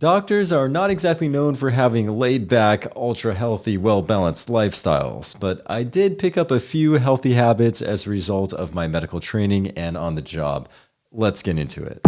Doctors are not exactly known for having laid-back, ultra-healthy, well-balanced lifestyles, but I did pick up a few healthy habits as a result of my medical training and on the job. Let's get into it.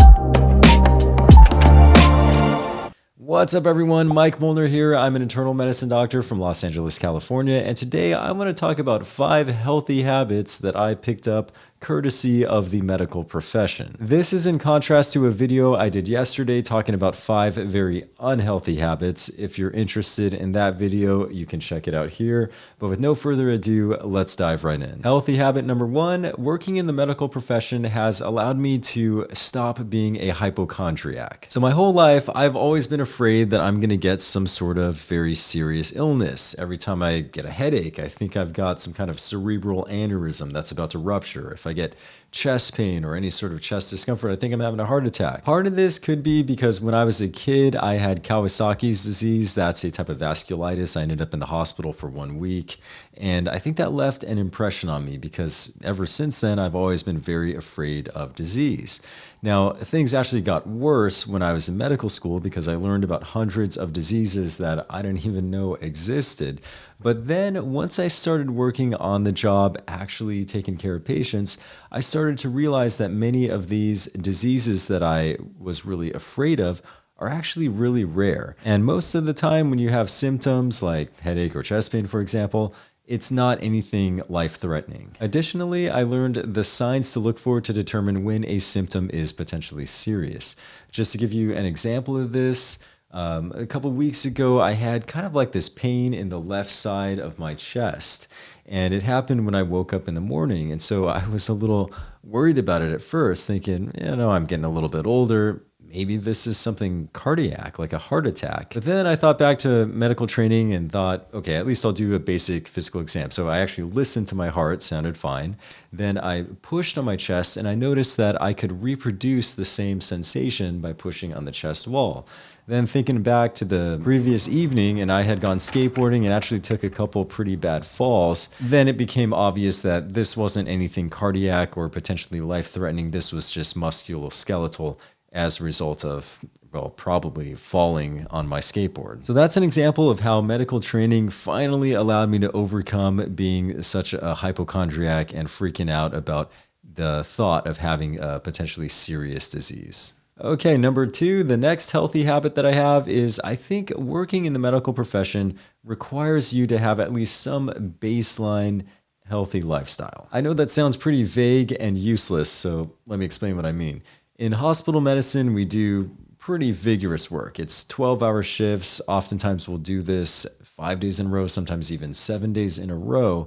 What's up everyone, Mike Muellner here. I'm an internal medicine doctor from Los Angeles, California, and today I want to talk about 5 healthy habits that I picked up courtesy of the medical profession. This is in contrast to a video I did yesterday talking about 5 very unhealthy habits. If you're interested in that video, you can check it out here. But with no further ado, let's dive right in. Healthy habit number 1, working in the medical profession has allowed me to stop being a hypochondriac. So my whole life, I've always been afraid that I'm gonna get some sort of very serious illness. Every time I get a headache, I think I've got some kind of cerebral aneurysm that's about to rupture. If I get chest pain or any sort of chest discomfort, I think I'm having a heart attack. Part of this could be because when I was a kid, I had 𝐂𝐎�'s disease. That's a type of vasculitis. I ended up in the hospital for 1 week. And I think that left an impression on me because ever since then, I've always been very afraid of disease. Now, things actually got worse when I was in medical school because I learned about hundreds of diseases that I didn't even know existed. But then once I started working on the job, actually taking care of patients, I started to realize that many of these diseases that I was really afraid of are actually really rare. And most of the time when you have symptoms like headache or chest pain, for example, it's not anything life-threatening. Additionally, I learned the signs to look for to determine when a symptom is potentially serious. Just to give you an example of this, a couple weeks ago, I had kind of like this pain in the left side of my chest. And it happened when I woke up in the morning. And so I was a little worried about it at first, thinking, I'm getting a little bit older. Maybe this is something cardiac, like a heart attack. But then I thought back to medical training and thought, okay, at least I'll do a basic physical exam. So I actually listened to my heart, sounded fine. Then I pushed on my chest and I noticed that I could reproduce the same sensation by pushing on the chest wall. Then thinking back to the previous evening and I had gone skateboarding and actually took a couple pretty bad falls, then it became obvious that this wasn't anything cardiac or potentially life-threatening. This was just musculoskeletal as a result of, well, probably falling on my skateboard. So that's an example of how medical training finally allowed me to overcome being such a hypochondriac and freaking out about the thought of having a potentially serious disease. Okay, number 2, the next healthy habit that I have is I think working in the medical profession requires you to have at least some baseline healthy lifestyle. I know that sounds pretty vague and useless, so let me explain what I mean. In hospital medicine, we do pretty vigorous work. It's 12-hour shifts. Oftentimes we'll do this 5 days in a row, sometimes even 7 days in a row.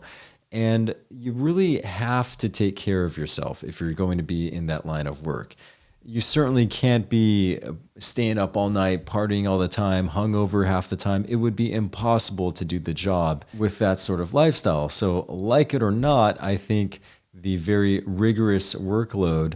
And you really have to take care of yourself if you're going to be in that line of work. You certainly can't be staying up all night, partying all the time, hungover half the time. It would be impossible to do the job with that sort of lifestyle. So like it or not, I think the very rigorous workload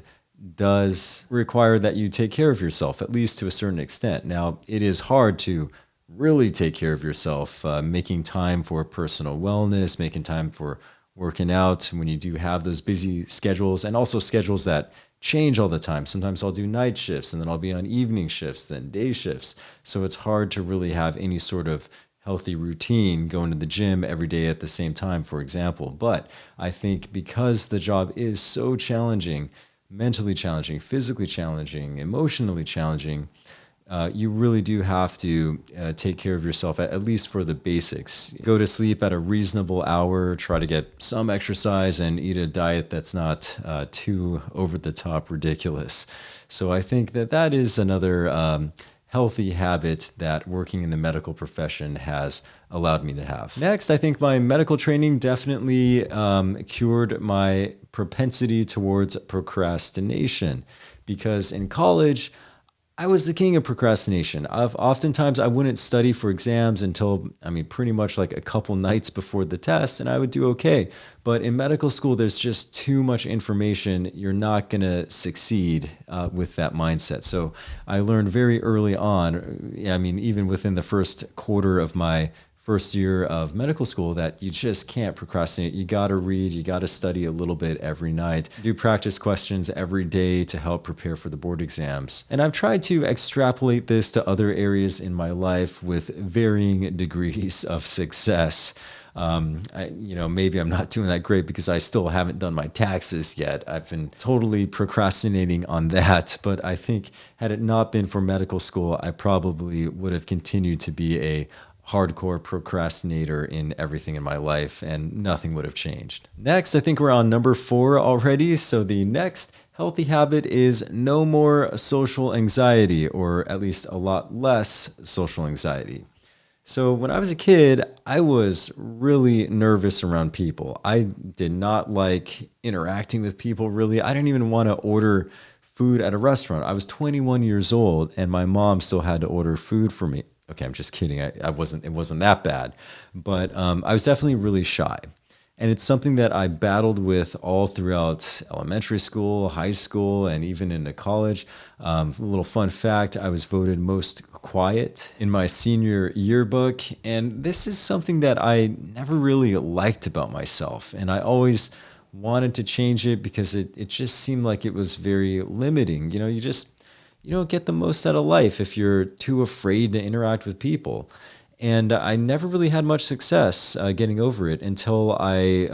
does require that you take care of yourself, at least to a certain extent. Now, it is hard to really take care of yourself, making time for personal wellness, making time for working out when you do have those busy schedules, and also schedules that change all the time. Sometimes I'll do night shifts and then I'll be on evening shifts, then day shifts. So it's hard to really have any sort of healthy routine going to the gym every day at the same time, for example. But I think because the job is so challenging, mentally challenging, physically challenging, emotionally challenging, you really do have to take care of yourself, at least for the basics. Go to sleep at a reasonable hour, try to get some exercise, and eat a diet that's not too over-the-top ridiculous. So I think that that is another healthy habit that working in the medical profession has allowed me to have. Next, I think my medical training definitely cured my propensity towards procrastination, because in college, I was the king of procrastination. Oftentimes I wouldn't study for exams until, pretty much like a couple nights before the test, and I would do okay. But in medical school, there's just too much information. You're not going to succeed with that mindset. So I learned very early on, even within the first quarter of my first year of medical school that you just can't procrastinate. You got to read, you got to study a little bit every night, do practice questions every day to help prepare for the board exams. And I've tried to extrapolate this to other areas in my life with varying degrees of success. Maybe I'm not doing that great because I still haven't done my taxes yet. I've been totally procrastinating on that. But I think had it not been for medical school, I probably would have continued to be a hardcore procrastinator in everything in my life, and nothing would have changed. Next, I think we're on number 4 already. So the next healthy habit is no more social anxiety, or at least a lot less social anxiety. So when I was a kid, I was really nervous around people. I did not like interacting with people, really. I didn't even want to order food at a restaurant. I was 21 years old and my mom still had to order food for me. Okay, I'm just kidding. It wasn't that bad, but I was definitely really shy. And it's something that I battled with all throughout elementary school, high school, and even into college. A little fun fact, I was voted most quiet in my senior yearbook. And this is something that I never really liked about myself. And I always wanted to change it because it just seemed like it was very limiting. You don't get the most out of life if you're too afraid to interact with people. And I never really had much success getting over it until I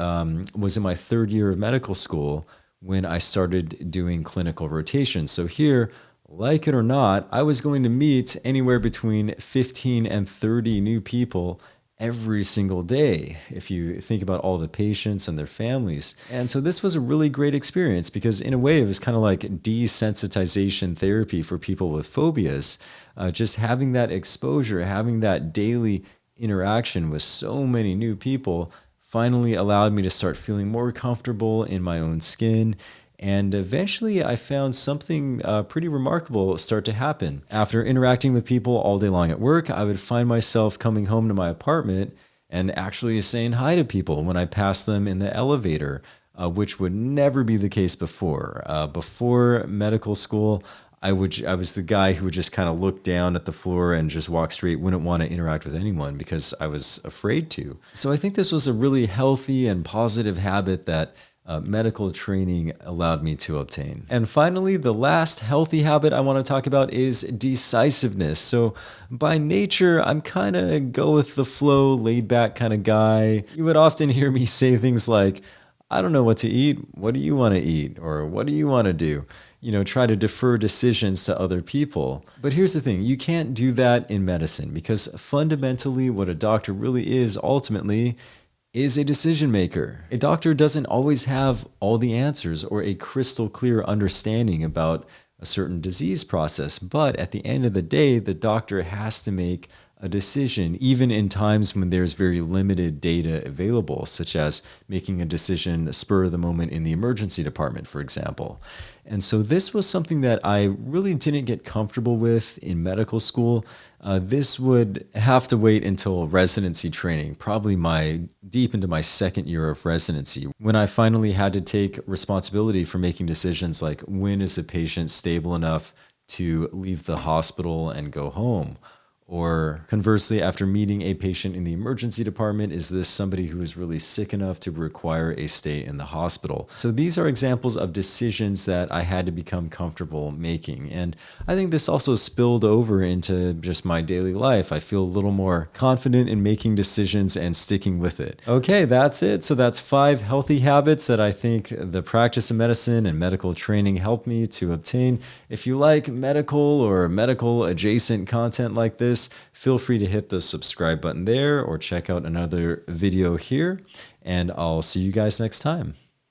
was in my 3rd year of medical school when I started doing clinical rotations. So here, like it or not, I was going to meet anywhere between 15 and 30 new people every single day, if you think about all the patients and their families. And so this was a really great experience because in a way it was kind of like desensitization therapy for people with phobias. Just having that exposure, having that daily interaction with so many new people finally allowed me to start feeling more comfortable in my own skin. And eventually I found something pretty remarkable start to happen. After interacting with people all day long at work, I would find myself coming home to my apartment and actually saying hi to people when I passed them in the elevator, which would never be the case before. Before medical school, I was the guy who would just kind of look down at the floor and just walk straight, wouldn't want to interact with anyone because I was afraid to. So I think this was a really healthy and positive habit that medical training allowed me to obtain. And finally, the last healthy habit I want to talk about is decisiveness. So by nature, I'm kind of go with the flow, laid back kind of guy. You would often hear me say things like, I don't know what to eat. What do you want to eat? Or what do you want to do? Try to defer decisions to other people. But here's the thing, you can't do that in medicine because fundamentally what a doctor really is ultimately is a decision maker. A doctor doesn't always have all the answers or a crystal clear understanding about a certain disease process, but at the end of the day, the doctor has to make a decision, even in times when there's very limited data available, such as making a decision spur of the moment in the emergency department, for example. And so this was something that I really didn't get comfortable with in medical school. This would have to wait until residency training, probably deep into my 2nd year of residency, when I finally had to take responsibility for making decisions like when is a patient stable enough to leave the hospital and go home? Or conversely, after meeting a patient in the emergency department, is this somebody who is really sick enough to require a stay in the hospital? So these are examples of decisions that I had to become comfortable making. And I think this also spilled over into just my daily life. I feel a little more confident in making decisions and sticking with it. Okay, that's it. So that's 5 healthy habits that I think the practice of medicine and medical training helped me to obtain. If you like medical or medical adjacent content like this, feel free to hit the subscribe button there or check out another video here, and I'll see you guys next time.